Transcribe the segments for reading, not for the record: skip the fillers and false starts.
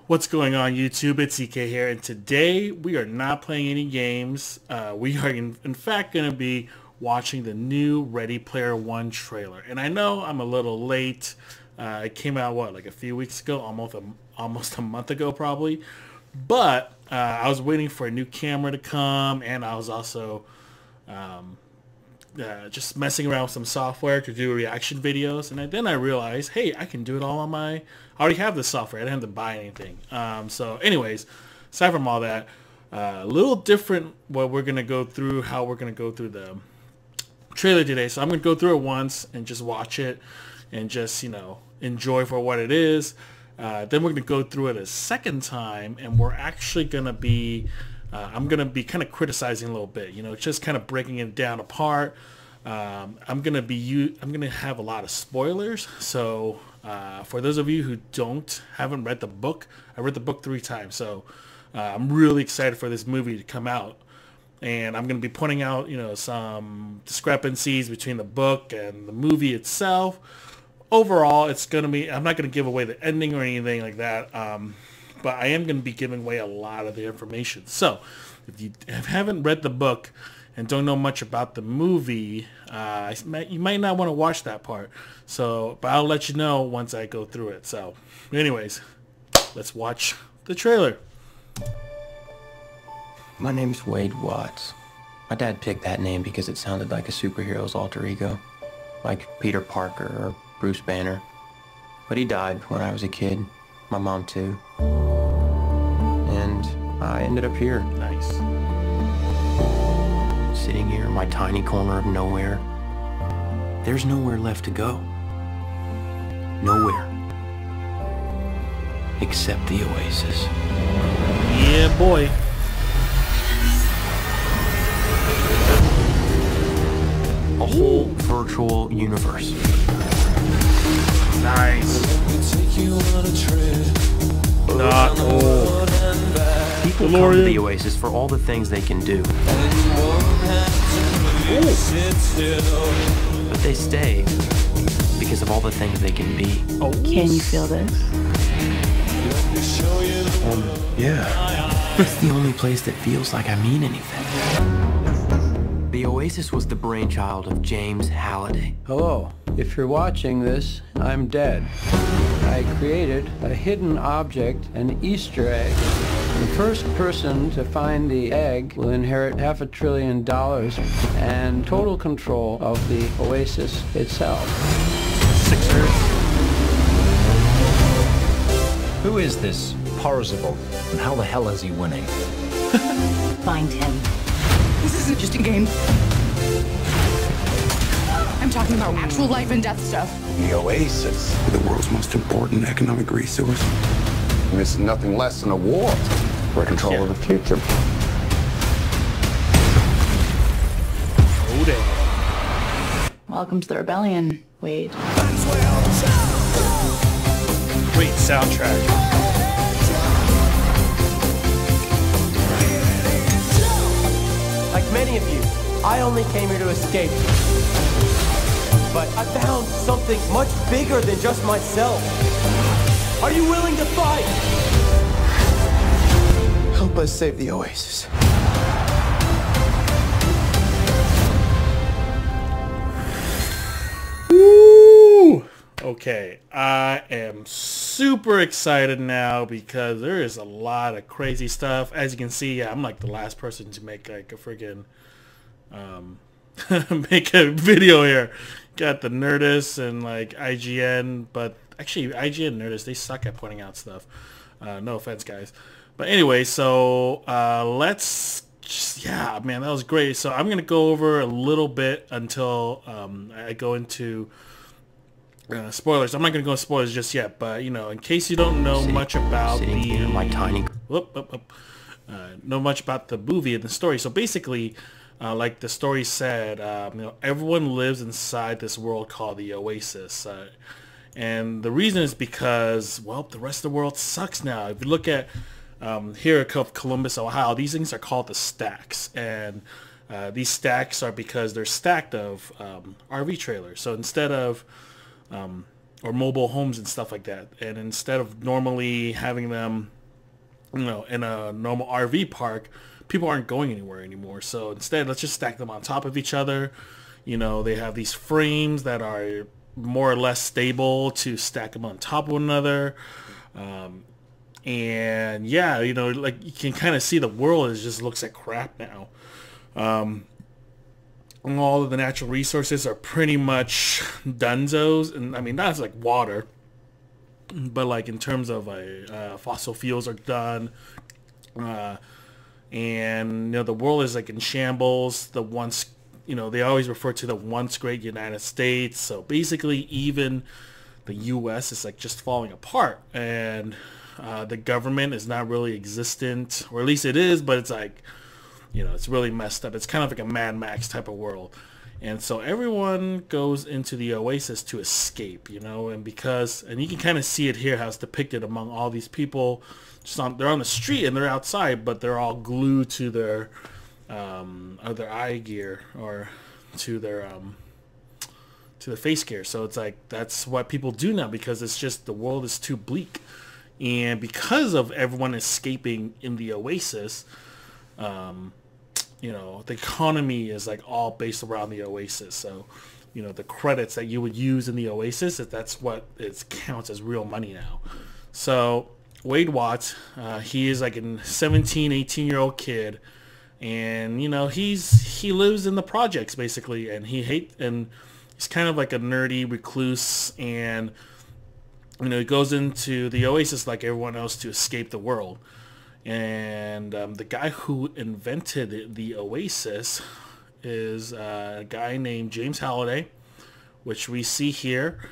What's going on YouTube? It's EK here, and today we are not playing any games. We are in fact going to be watching the new Ready Player One trailer. And I know I'm a little late. It came out, what, like a few weeks ago? Almost a month ago probably. But I was waiting for a new camera to come, and I was also just messing around with some software to do reaction videos, and then I realized, hey, I can do it all on I already have the software. I didn't have to buy anything. So anyways, aside from all that, a little different what we're gonna go through, how we're gonna go through the trailer today. So I'm gonna go through it once and just watch it and just, you know, enjoy for what it is. Then we're gonna go through it a second time, and we're actually gonna be I'm gonna be kind of criticizing a little bit, you know, just kind of breaking it down apart. I'm gonna have a lot of spoilers, so for those of you who haven't read the book, I read the book 3 times, so I'm really excited for this movie to come out, and I'm gonna be pointing out, you know, some discrepancies between the book and the movie itself. Overall, it's gonna be, I'm not gonna give away the ending or anything like that. But I am going to be giving away a lot of the information. So, if you haven't read the book and don't know much about the movie, you might not want to watch that part. So, but I'll let you know once I go through it. So, anyways, let's watch the trailer. My name's Wade Watts. My dad picked that name because it sounded like a superhero's alter ego, like Peter Parker or Bruce Banner. But he died when I was a kid. My mom too. And I ended up here. Nice. Sitting here in my tiny corner of nowhere. There's nowhere left to go. Nowhere. Except the Oasis. Yeah, boy. A whole virtual universe. Nice. Not old. People come to the Oasis for all the things they can do. But they stay because of all the things they can be. Oh. Can you feel this? Yeah. It's the only place that feels like I mean anything. The Oasis was the brainchild of James Halliday. Hello. If you're watching this, I'm dead. I created a hidden object, an Easter egg. The first person to find the egg will inherit $500 billion and total control of the Oasis itself. Sixers. Who is this Parzival, and how the hell is he winning? Find him. This isn't just a game. I'm talking about actual life and death stuff. The Oasis, the world's most important economic resource. And it's nothing less than a war for control of the future. Oh, damn. Welcome to the rebellion, Wade. Great soundtrack. Like many of you, I only came here to escape. But I found something much bigger than just myself. Are you willing to fight? Help us save the Oasis. Woo! Okay, I am super excited now because there is a lot of crazy stuff. As you can see, yeah, I'm like the last person to make like a friggin' make a video here. Got the Nerdist and like IGN, but actually IGN and Nerdist, they suck at pointing out stuff. No offense, guys. But anyway, so let's just, yeah, man, that was great. So I'm gonna go over a little bit until I go into spoilers. I'm not gonna go into spoilers just yet, but you know, in case you don't know much about know much about the movie and the story. So basically, like the story said, you know, everyone lives inside this world called the Oasis, and the reason is because, well, the rest of the world sucks now. If you look at here at Columbus, Ohio, these things are called the stacks, and these stacks are because they're stacked of RV trailers. So instead of or mobile homes and stuff like that, and instead of normally having them you know, in a normal RV park, people aren't going anywhere anymore. So instead, let's just stack them on top of each other. You know, they have these frames that are more or less stable to stack them on top of one another. And yeah, you know, like you can kind of see the world just looks like crap now. All of the natural resources are pretty much dunzos, and I mean that's like water, but like in terms of fossil fuels are done, and you know the world is like in shambles. The once, you know, they always refer to the once great United States. So basically, even the U.S. is like just falling apart, and the government is not really existent, or at least it is, but it's like, you know, it's really messed up. It's kind of like a Mad Max type of world. And so everyone goes into the Oasis to escape, you know, and you can kind of see it here, how it's depicted among all these people. They're on the street and they're outside, but they're all glued to their eye gear, or to their face gear. So it's like, that's what people do now, because it's just, the world is too bleak. And because of everyone escaping in the Oasis, you know, the economy is like all based around the Oasis. So, you know, the credits that you would use in the Oasis, that's what it counts as real money now. So Wade Watts, he is like a 17, 18-year-old kid, and you know, he lives in the projects basically, and he's kind of like a nerdy recluse, and you know, he goes into the Oasis like everyone else to escape the world. And the guy who invented the Oasis is a guy named James Halliday, which we see here.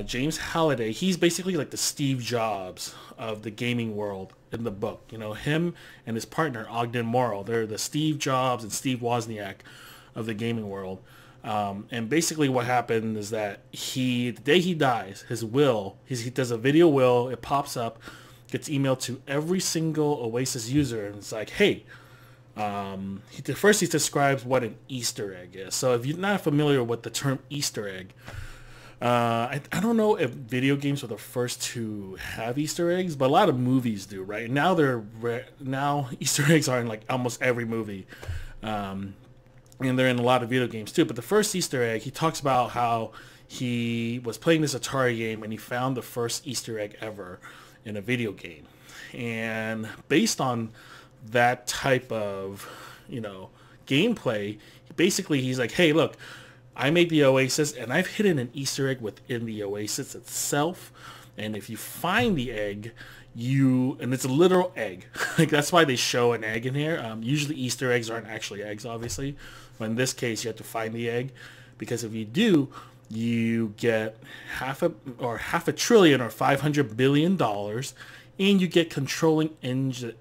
James Halliday, he's basically like the Steve Jobs of the gaming world in the book. You know, him and his partner Ogden Morrow, they're the Steve Jobs and Steve Wozniak of the gaming world. And basically what happened is that the day he dies, his will, he does a video will, it pops up, gets emailed to every single Oasis user, and it's like, hey, first he describes what an Easter egg is. So if you're not familiar with the term Easter egg, I don't know if video games were the first to have Easter eggs, but a lot of movies do, right? Now now Easter eggs are in like almost every movie. And they're in a lot of video games too. But the first Easter egg, he talks about how he was playing this Atari game and he found the first Easter egg ever in a video game. And based on that type of, you know, gameplay, basically he's like, hey, look, I made the Oasis and I've hidden an Easter egg within the Oasis itself. And if you find the egg, and it's a literal egg. Like that's why they show an egg in here. Usually Easter eggs aren't actually eggs, obviously. But in this case, you have to find the egg, because if you do, you get half a trillion or $500 billion, and you get controlling interest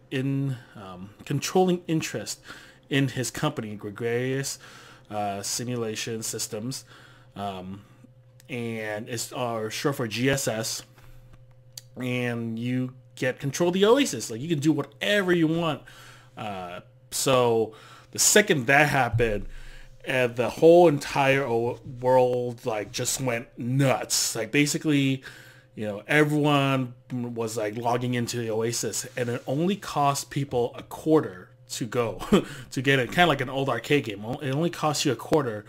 in his company, Gregarious Simulation Systems, and it's short for GSS. And you get control of the Oasis. Like you can do whatever you want. So the second that happened, the whole entire world like just went nuts. Like basically, you know, everyone was like logging into the Oasis, and it only cost people $0.25 to go to get it. Kind of like an old arcade game. It only costs you $0.25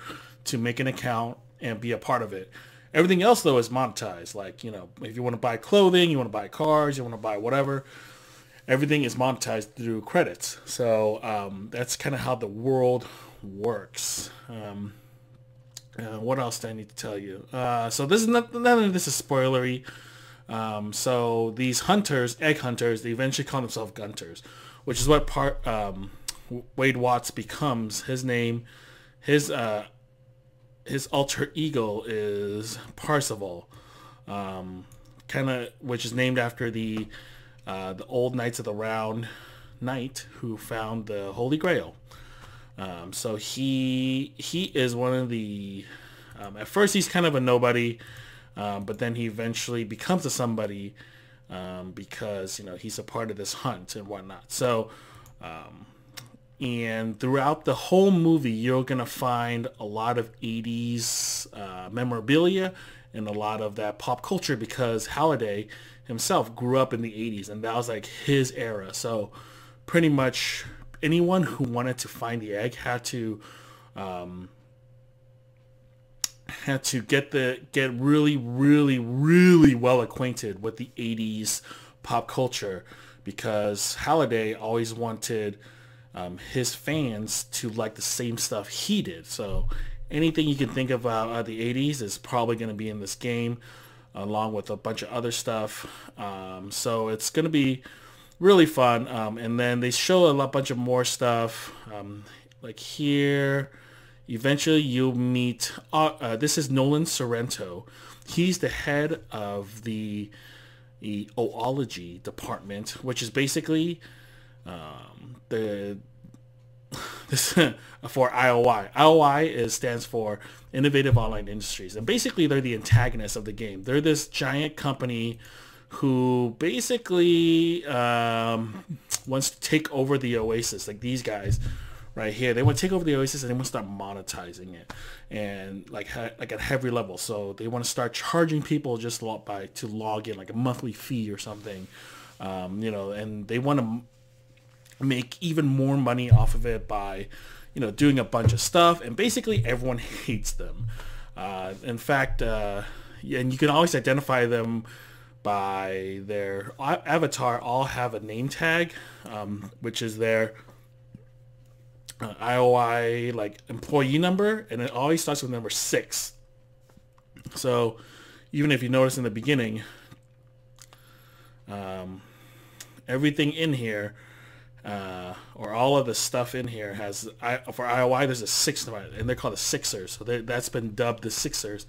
to make an account and be a part of it. Everything else though is monetized. Like, you know, if you want to buy clothing, you want to buy cars, you want to buy whatever, everything is monetized through credits. So that's kind of how the world works. What else do I need to tell you? So this is none of this is spoilery. So these hunters, egg hunters, they eventually call themselves Gunters, which is what Wade Watts becomes. His name, his alter ego is Parzival, which is named after the old Knights of the Round Knight who found the Holy Grail. So he is one of the, at first he's kind of a nobody, but then he eventually becomes a somebody, because, you know, he's a part of this hunt and whatnot. So, and throughout the whole movie, you're going to find a lot of 80s memorabilia in a lot of that pop culture because Halliday himself grew up in the 80s, and that was like his era. So pretty much anyone who wanted to find the egg had to get really, really, really well acquainted with the 80s pop culture, because Halliday always wanted his fans to like the same stuff he did. So anything you can think of the 80s is probably going to be in this game, along with a bunch of other stuff. So it's going to be really fun. And then they show a bunch of more stuff. Like here, eventually you'll meet, this is Nolan Sorrento. He's the head of the oology department, which is basically this for IOI. IOI stands for Innovative Online Industries, and basically they're the antagonists of the game. They're this giant company who basically wants to take over the Oasis. Like these guys right here, they want to take over the Oasis and they want to start monetizing it, and like at heavy level. So they want to start charging people just to log in, like a monthly fee or something, and they want to make even more money off of it by, doing a bunch of stuff, and basically everyone hates them. In fact, and you can always identify them by their avatar. All have a name tag, which is their IOI like employee number, and it always starts with number 6. So even if you notice in the beginning, everything in here, or all of the stuff in here has, for IOI there's a 6 number, and they're called the Sixers. So that's been dubbed the Sixers.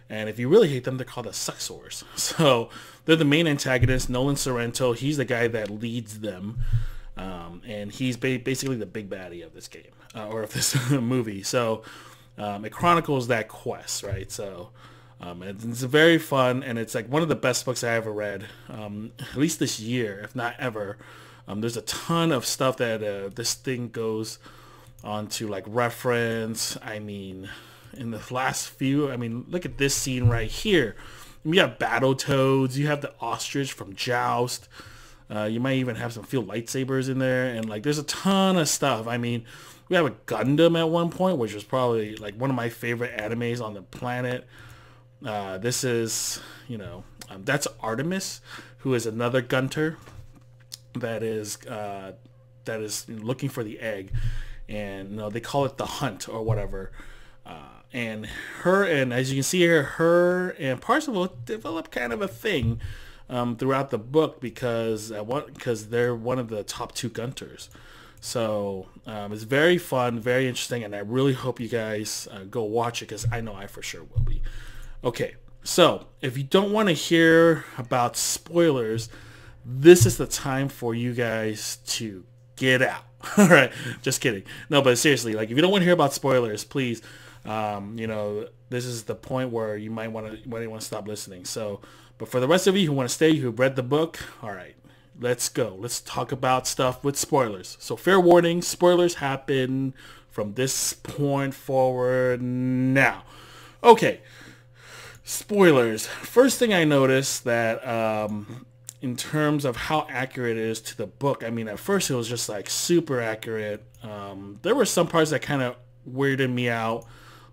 And if you really hate them, they're called the Suxors. So they're the main antagonist. Nolan Sorrento, he's the guy that leads them. And he's basically the big baddie of this game, or of this movie. So it chronicles that quest, right? So it's very fun, and it's like one of the best books I ever read, at least this year, if not ever. There's a ton of stuff that this thing goes on to like reference. I mean, in the last few, look at this scene right here. You have Battletoads, you have the ostrich from Joust. You might even have some field lightsabers in there, and like there's a ton of stuff. We have a Gundam at one point, which was probably like one of my favorite animes on the planet. This is, that's Artemis, who is another Gunter that is looking for the egg, and they call it the hunt or whatever. And as you can see here, her and Parzival develop kind of a thing throughout the book because they're one of the top 2 Gunters. So it's very fun, very interesting, and I really hope you guys go watch it, because I know I for sure will be. Okay, so if you don't want to hear about spoilers, this is the time for you guys to get out. All right, just kidding. No, but seriously, like if you don't want to hear about spoilers, please, this is the point where you might want to stop listening. So, but for the rest of you who want to stay, who've read the book, all right, let's go. Let's talk about stuff with spoilers. So fair warning, spoilers happen from this point forward now. Okay, spoilers. First thing I noticed that in terms of how accurate it is to the book, at first it was just like super accurate. There were some parts that kind of weirded me out.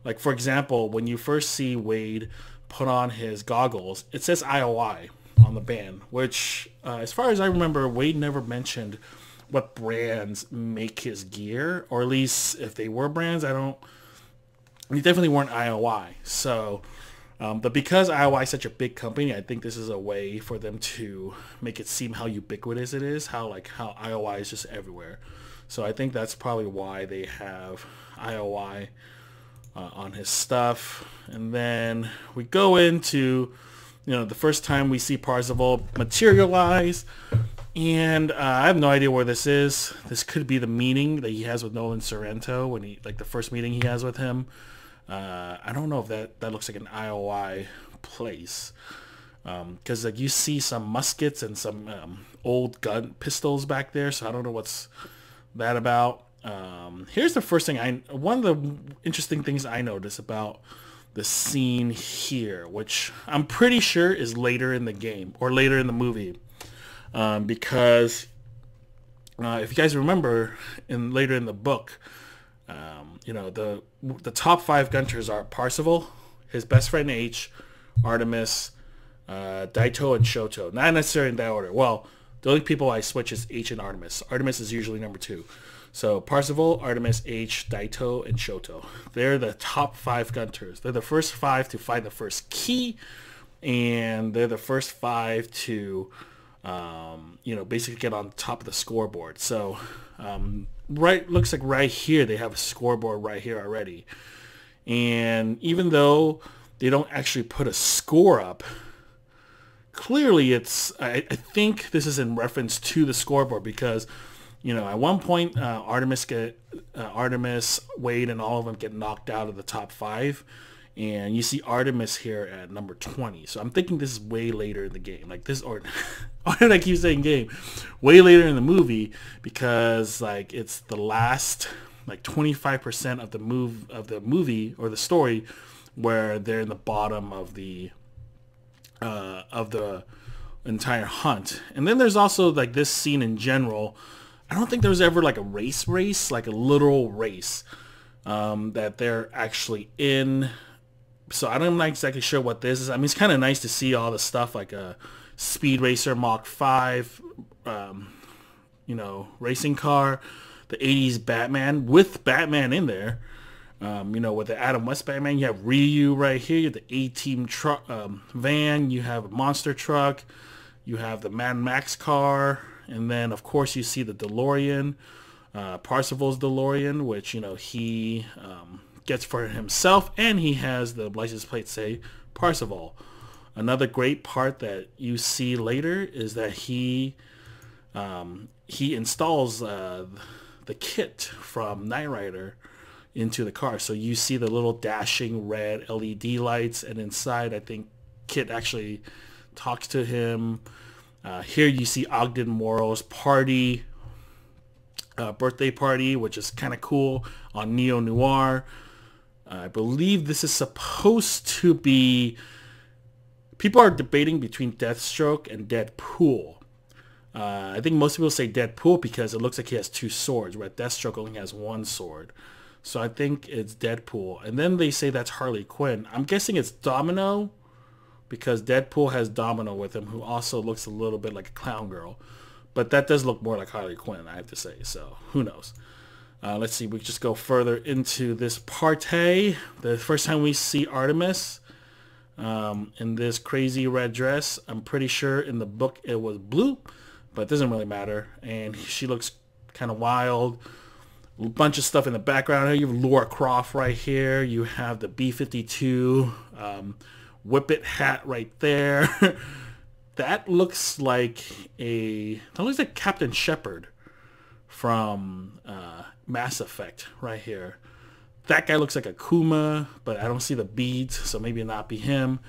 Like, for example, when you first see Wade put on his goggles, it says IOI on the band, which, as far as I remember, Wade never mentioned what brands make his gear, or at least if they were brands, they definitely weren't IOI. So, but because IOI is such a big company, I think this is a way for them to make it seem how ubiquitous it is, how IOI is just everywhere. So I think that's probably why they have IOI on his stuff. And then we go into, the first time we see Parzival materialize, and I have no idea where this is. This could be the meeting that he has with Nolan Sorrento, when the first meeting he has with him. I don't know if that looks like an IOI place, because you see some muskets and some old gun pistols back there, so I don't know what's that about. Here's the first thing one of the interesting things I noticed about the scene here, which I'm pretty sure is later in the game or later in the movie, because if you guys remember, later in the book, you know, the top 5 Gunters are Parzival, his best friend H, Artemis, Daito, and Shoto. Not necessarily in that order. Well, the only people I switch is H and Artemis. Artemis is usually number 2. So Parzival, Artemis, H, Daito, and Shoto. They're the top 5 Gunters. They're the first 5 to find the first key, and they're the first 5 to, you know, basically get on top of the scoreboard. So, looks like right here they have a scoreboard right here already. And even though they don't actually put a score up, clearly it's, I think this is in reference to the scoreboard, because, you know, at one point Artemis, Wade, and all of them get knocked out of the top 5, and you see Artemis here at number 20. So I'm thinking this is way later in the game, like this, or why did I keep saying game? Way later in the movie, because like it's the last like 25% of the movie or the story, where they're in the bottom of the entire hunt. And then there's also like this scene in general. I don't think there was ever like a race, like a literal race that they're actually in. So I'm not exactly sure what this is. I mean, it's kind of nice to see all the stuff like a Speed Racer Mach 5, you know, racing car, the 80s Batman with Batman in there. You know, with the Adam West Batman, you have Ryu right here, you have the A-Team truck van, you have a monster truck, you have the Mad Max car, and then of course you see the DeLorean, Parzival's DeLorean, which, you know, he gets for himself, and he has the license plate say Parzival. Another great part that you see later is that he installs the kit from Knight Rider into the car. So you see the little dashing red LED lights, and inside I think Kit actually talks to him. Here you see Ogden Morrow's party, birthday party, which is kind of cool on Neo Noir. I believe this is supposed to be, people are debating between Deathstroke and Deadpool. I think most people say Deadpool because it looks like he has 2 swords, where Deathstroke only has 1 sword. So I think it's Deadpool. And then they say that's Harley Quinn. I'm guessing it's Domino, because Deadpool has Domino with him, who also looks a little bit like a clown girl. But that does look more like Harley Quinn, I have to say. So who knows? Let's see. We just go further into this party. The first time we see Artemis in this crazy red dress. I'm pretty sure in the book it was blue, but it doesn't really matter. And she looks kind of wild. A bunch of stuff in the background. You have Laura Croft right here. You have the B-52 Whippet hat right there. That looks like Captain Shepard from Mass Effect right here. That guy looks like a Kuma, but I don't see the beads, so maybe not be him.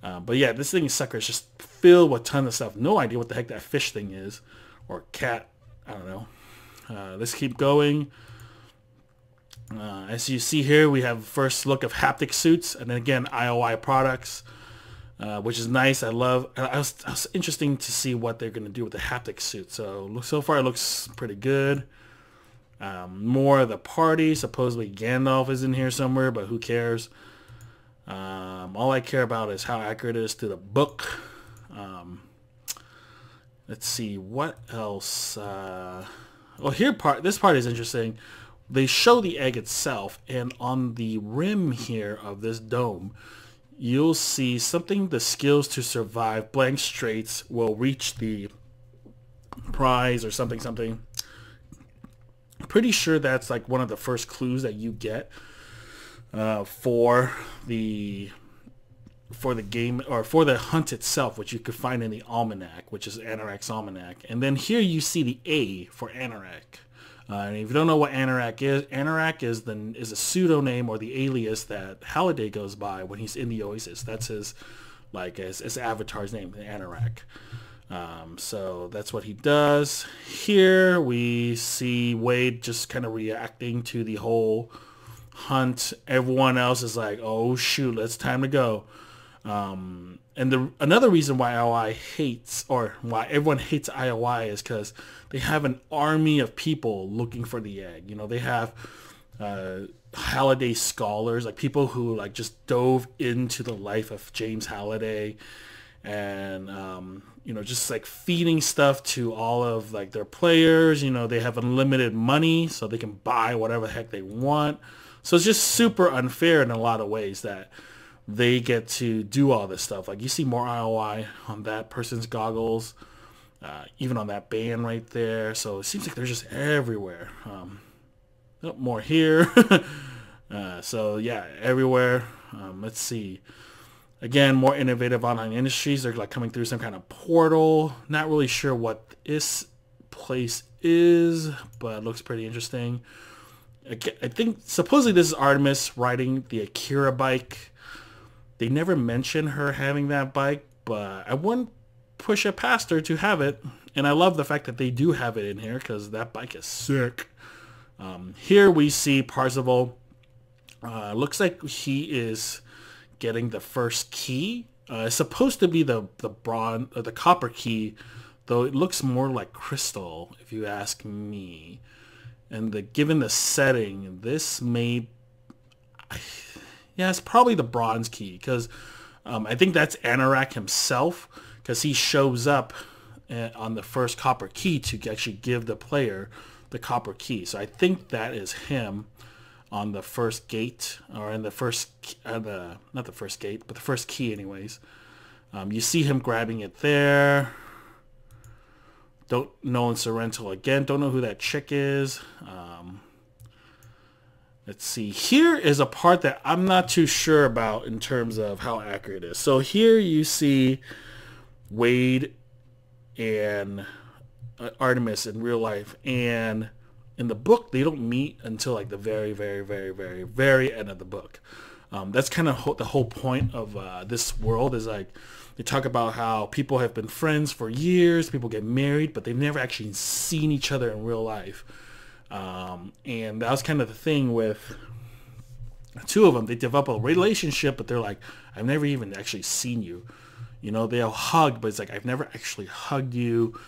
But yeah, this thing sucker is just filled with tons of stuff. No idea what the heck that fish thing is, or cat. I don't know. Let's keep going. As you see here, we have first look of haptic suits, and then again IOI products, which is nice. I was interesting to see what they're going to do with the haptic suit. So far it looks pretty good. More of the party. Supposedly Gandalf is in here somewhere, but who cares? All I care about is how accurate it is to the book. Let's see what else. Well, this part is interesting. They show the egg itself, and on the rim here of this dome, you'll see something, the skills to survive blank straits will reach the prize or something. I'm pretty sure that's like one of the first clues that you get for the game, or for the hunt itself, which you could find in the almanac, which is Anorak's almanac. And then here you see the A for Anorak. And if you don't know what Anorak is a pseudonym or the alias that Halliday goes by when he's in the Oasis. That's his avatar's name, Anorak. So that's what he does. Here we see Wade just kind of reacting to the whole Hunt. Everyone else is like, oh shoot, it's time to go. And another reason why IOI hates, or why everyone hates IOI, is because they have an army of people looking for the egg. You know, they have Halliday scholars, like people who like just dove into the life of James Halliday, and you know, just like feeding stuff to all of like their players. You know, they have unlimited money, so they can buy whatever the heck they want. So it's just super unfair in a lot of ways that they get to do all this stuff. Like you see more IOI on that person's goggles, even on that band right there. So it seems like they're just everywhere. More here. So yeah, everywhere. Let's see. Again, more innovative online industries. They're like coming through some kind of portal. Not really sure what this place is, but it looks pretty interesting. I think supposedly this is Artemis riding the Akira bike. They never mention her having that bike, but I wouldn't push it past her to have it. And I love the fact that they do have it in here because that bike is sick. Here we see Parzival. Looks like he is getting the first key. It's supposed to be the bronze or the copper key, though it looks more like crystal, if you ask me. And given the setting, this may, yeah, it's probably the bronze key, because I think that's Anorak himself, because he shows up on the first copper key to actually give the player the copper key. So I think that is him on the first gate, or in the first, not the first gate, but the first key anyways. You see him grabbing it there. Nolan Sorrento again. Don't know who that chick is. Let's see. Here is a part that I'm not too sure about in terms of how accurate it is. So here you see Wade and Artemis in real life, and in the book they don't meet until like the very, very, very, very, very end of the book. That's kind of the whole point of this world, is like they talk about how people have been friends for years, people get married, but they've never actually seen each other in real life. And that was kind of the thing with the two of them. They develop a relationship, but they're like, I've never even actually seen you. You know, they'll hug, but it's like, I've never actually hugged you.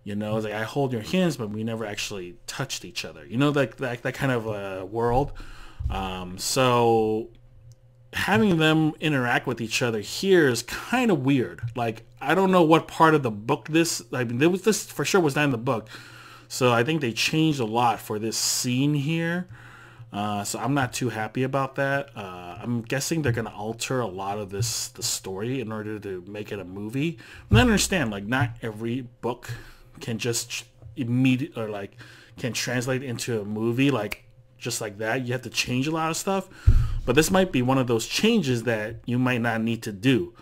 You know, it's like, I hold your hands, but we never actually touched each other. You know, like that kind of world. So having them interact with each other here is kind of weird. Like, I don't know what part of the book this for sure was not in the book. So I think they changed a lot for this scene here. So I'm not too happy about that. I'm guessing they're going to alter a lot of the story in order to make it a movie. And I understand, like, not every book can just can translate into a movie like just like that. You have to change a lot of stuff. But this might be one of those changes that you might not need to do.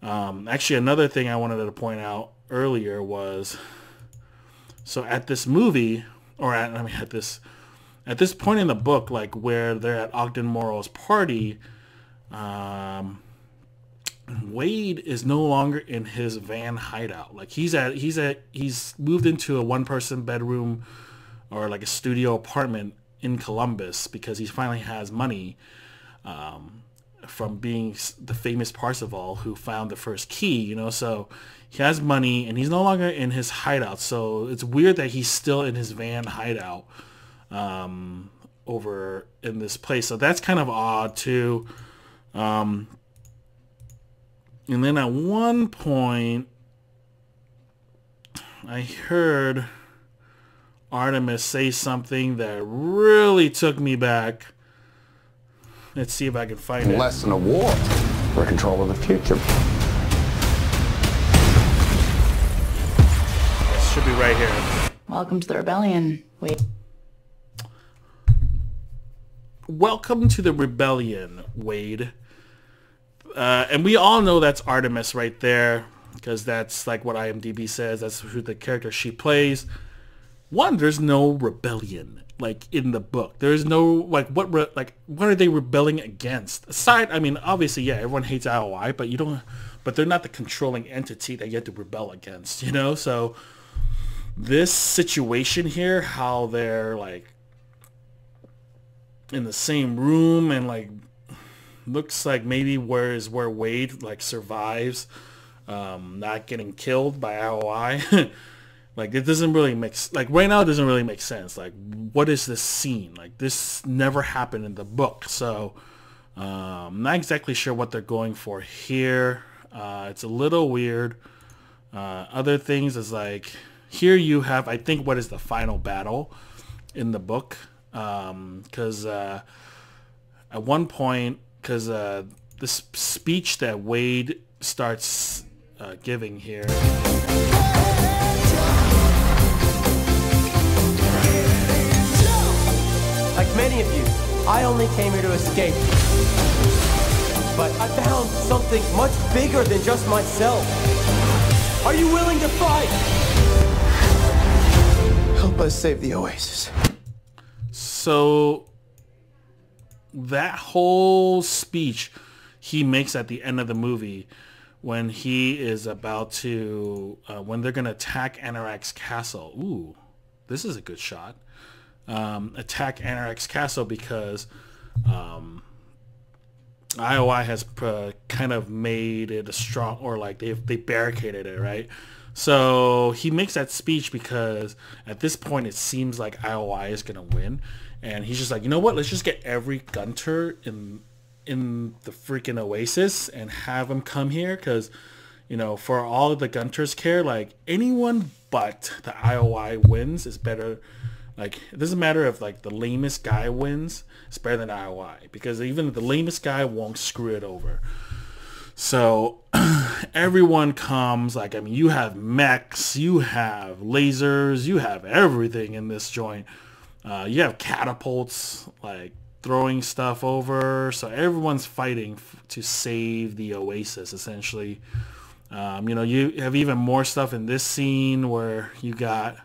Actually, another thing I wanted to point out earlier was, so at this movie, or at this point in the book, like where they're at Ogden Morrow's party, Wade is no longer in his van hideout. Like he's moved into a one-person bedroom or like a studio apartment in Columbus because he finally has money from being the famous Parzival who found the first key, you know. So he has money and he's no longer in his hideout. So it's weird that he's still in his van hideout over in this place. So that's kind of odd too. And then at one point I heard Artemis say something that really took me back. Let's see if I can find it. Less than a war for control of the future. It should be right here. Welcome to the rebellion. Wait. Welcome to the rebellion, Wade. And we all know that's Artemis right there, because that's like what IMDb says. That's who the character she plays. One, there's no rebellion like in the book. There's no like what are they rebelling against? Aside, I mean, obviously, yeah, everyone hates IOI, but they're not the controlling entity that you have to rebel against, you know. So this situation here, how they're like in the same room, and like looks like maybe where Wade like survives not getting killed by IOI. Like it doesn't really like right now it doesn't really make sense. Like what is this scene? Like this never happened in the book, so I'm not exactly sure what they're going for here. It's a little weird. Other things is like here you have, I think, what is the final battle in the book, because at one point, because this speech that Wade starts giving here. Like many of you, I only came here to escape. But I found something much bigger than just myself. Are you willing to fight? Help us save the Oasis. So that whole speech he makes at the end of the movie when he is about to, when they're going to attack Anorak's castle. Ooh, this is a good shot. Attack Anorak's castle because IOI has kind of made it a strong, or like they barricaded it, right? So he makes that speech because at this point it seems like IOI is gonna win, and he's just like, you know what? Let's just get every Gunter in the freaking Oasis and have them come here, because you know, for all of the Gunters care, like anyone but the IOI wins is better. Like it doesn't matter if like the lamest guy wins, it's better than IOI, because even the lamest guy won't screw it over. So everyone comes, like, I mean, you have mechs, you have lasers, you have everything in this joint. You have catapults, like throwing stuff over. So everyone's fighting to save the Oasis, essentially. You know, you have even more stuff in this scene where you got,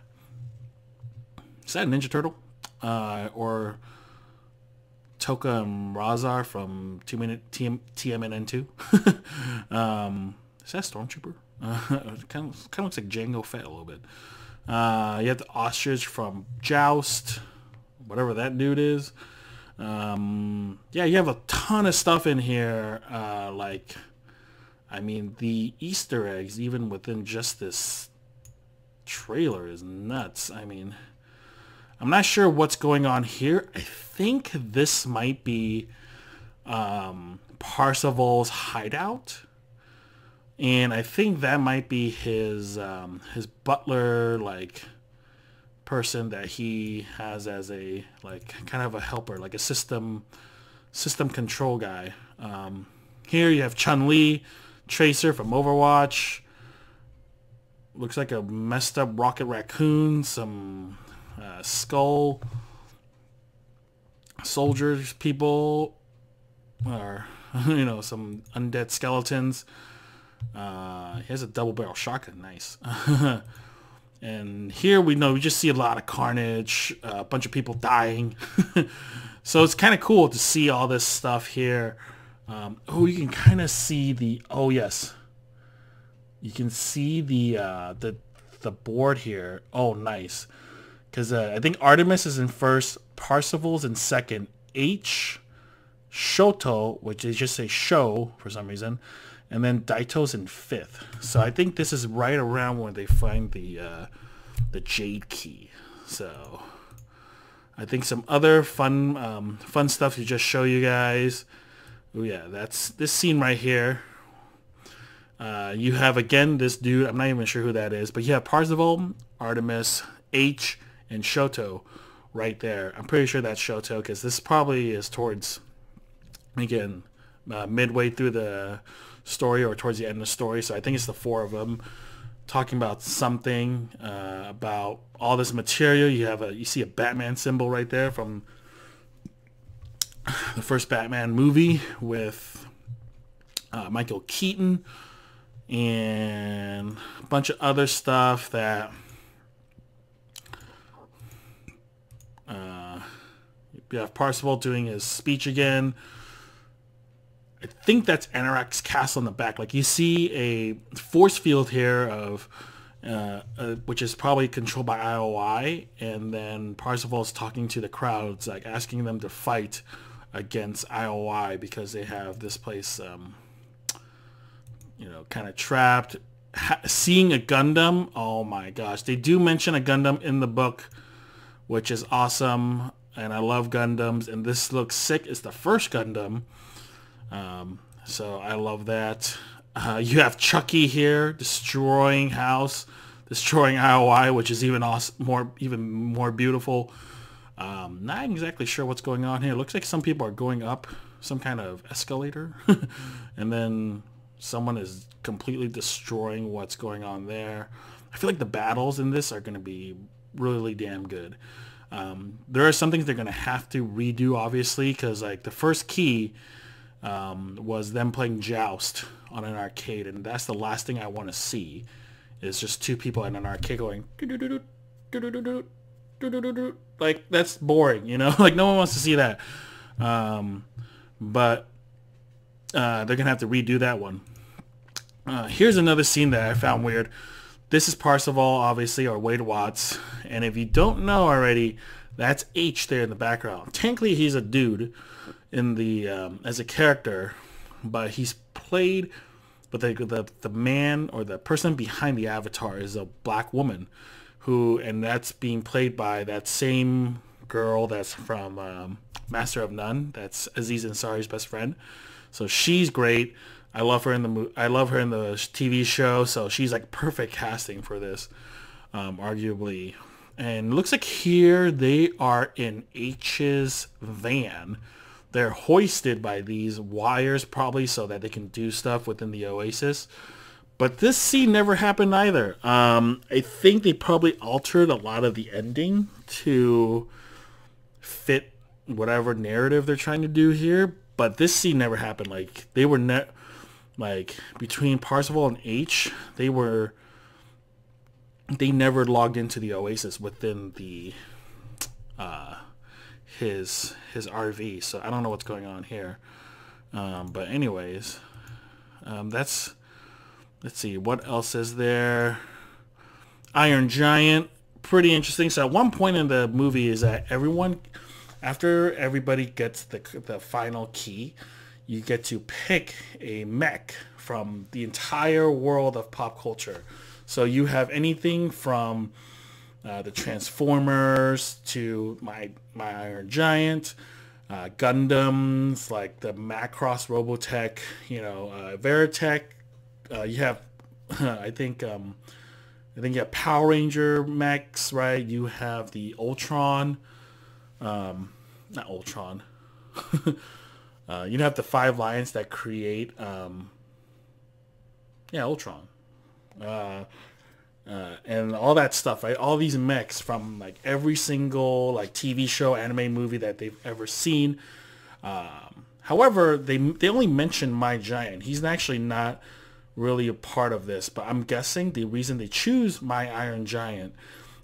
is that a Ninja Turtle? Or Toka and Razar from TMNN2? Is that Stormtrooper? It kind of looks like Jango Fett a little bit. You have the ostrich from Joust, whatever that dude is. Yeah, you have a ton of stuff in here. Like, I mean, the Easter eggs, even within just this trailer, is nuts. I mean, I'm not sure what's going on here. I think this might be Parzival's hideout, and I think that might be his butler, like, person that he has as a, like, kind of a helper, like a system control guy. Here you have Chun-Li, Tracer from Overwatch. Looks like a messed up Rocket Raccoon, some Skull soldiers, people, or you know, some undead skeletons. He has a double barrel shotgun, nice. And here we just see a lot of carnage, a bunch of people dying. So it's kind of cool to see all this stuff here. Oh, you can kind of see the, oh yes, you can see the board here. Oh, nice. Because I think Artemis is in first, Parzival's in second, Shoto, which they just say show for some reason, and then Daito's in fifth. So I think this is right around when they find the Jade Key. So I think some other fun stuff to just show you guys. Oh yeah, that's this scene right here. You have again this dude. I'm not even sure who that is, but you have Parzival, Artemis, H, and Shoto right there. I'm pretty sure that's Shoto, because this probably is towards, again, midway through the story or towards the end of the story. So I think it's the four of them talking about something, about all this material. You see a Batman symbol right there from the first Batman movie with Michael Keaton, and a bunch of other stuff that you have Parzival doing his speech again. I think that's Anorak's castle in the back. Like, you see a force field here of which is probably controlled by IOI, and then Parzival's talking to the crowds, like asking them to fight against IOI because they have this place, you know, kind of trapped. Seeing a Gundam, oh my gosh, they do mention a Gundam in the book, which is awesome, and I love Gundams, and this looks sick. It's the first Gundam, so I love that. You have Chucky here destroying House, destroying IOI, which is even more beautiful. Not exactly sure what's going on here. It looks like some people are going up some kind of escalator, and then someone is completely destroying what's going on there. I feel like the battles in this are going to be really damn good. There are some things they're going to have to redo, obviously, because like the first key was them playing Joust on an arcade, and that's the last thing I want to see, is just two people in an arcade going like, that's boring, you know. Like, no one wants to see that. But they're gonna have to redo that one. Here's another scene that I found weird. This is Parzival, obviously, or Wade Watts, and if you don't know already, that's H there in the background. Technically, he's a dude in the as a character, but he's played, but the man or the person behind the avatar is a black woman, and that's being played by that same girl that's from Master of None. That's Aziz Ansari's best friend. So she's great. I love her in the TV show. So she's like perfect casting for this, arguably. And looks like here they are in H's van. They're hoisted by these wires probably so that they can do stuff within the Oasis. But this scene never happened either. I think they probably altered a lot of the ending to fit whatever narrative they're trying to do here. But this scene never happened. Like, they were like between Parzival and H, they never logged into the Oasis within the his RV. So I don't know what's going on here. But anyways, let's see, what else is there? Iron Giant, pretty interesting. So at one point in the movie is that after everybody gets the final key, you get to pick a mech from the entire world of pop culture. So you have anything from the Transformers to my Iron Giant, Gundams like the Macross Robotech, you know, Veritech. You have, I think you have Power Ranger mechs, right? You have the Ultron, not Ultron. You have the Five Lions that create, Ultron, and all that stuff, right? All these mechs from like every single like TV show, anime, movie that they've ever seen. However, they only mention My Giant. He's actually not really a part of this, but I'm guessing the reason they choose My Iron Giant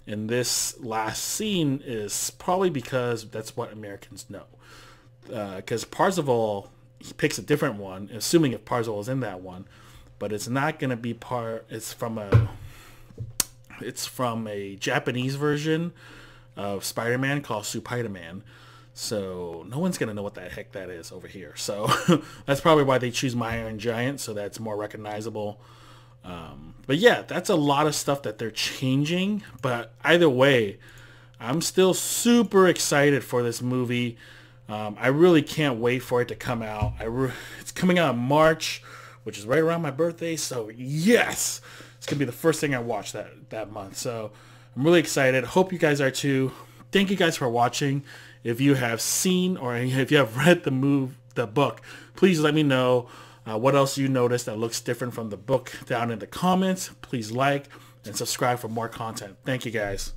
in this last scene is probably because that's what Americans know. Because Parzival, he picks a different one, assuming if Parzival is in that one, but it's not going to be it's from a Japanese version of Spider-Man called Spider-Man. So no one's going to know what the heck that is over here. So that's probably why they choose My Iron Giant, so that's more recognizable. But yeah, that's a lot of stuff that they're changing. But either way, I'm still super excited for this movie. I really can't wait for it to come out. It's coming out in March, which is right around my birthday. So yes, it's going to be the first thing I watch that month. So I'm really excited. Hope you guys are too. Thank you guys for watching. If you have seen or if you have read the book, please let me know what else you noticed that looks different from the book down in the comments. Please like and subscribe for more content. Thank you guys.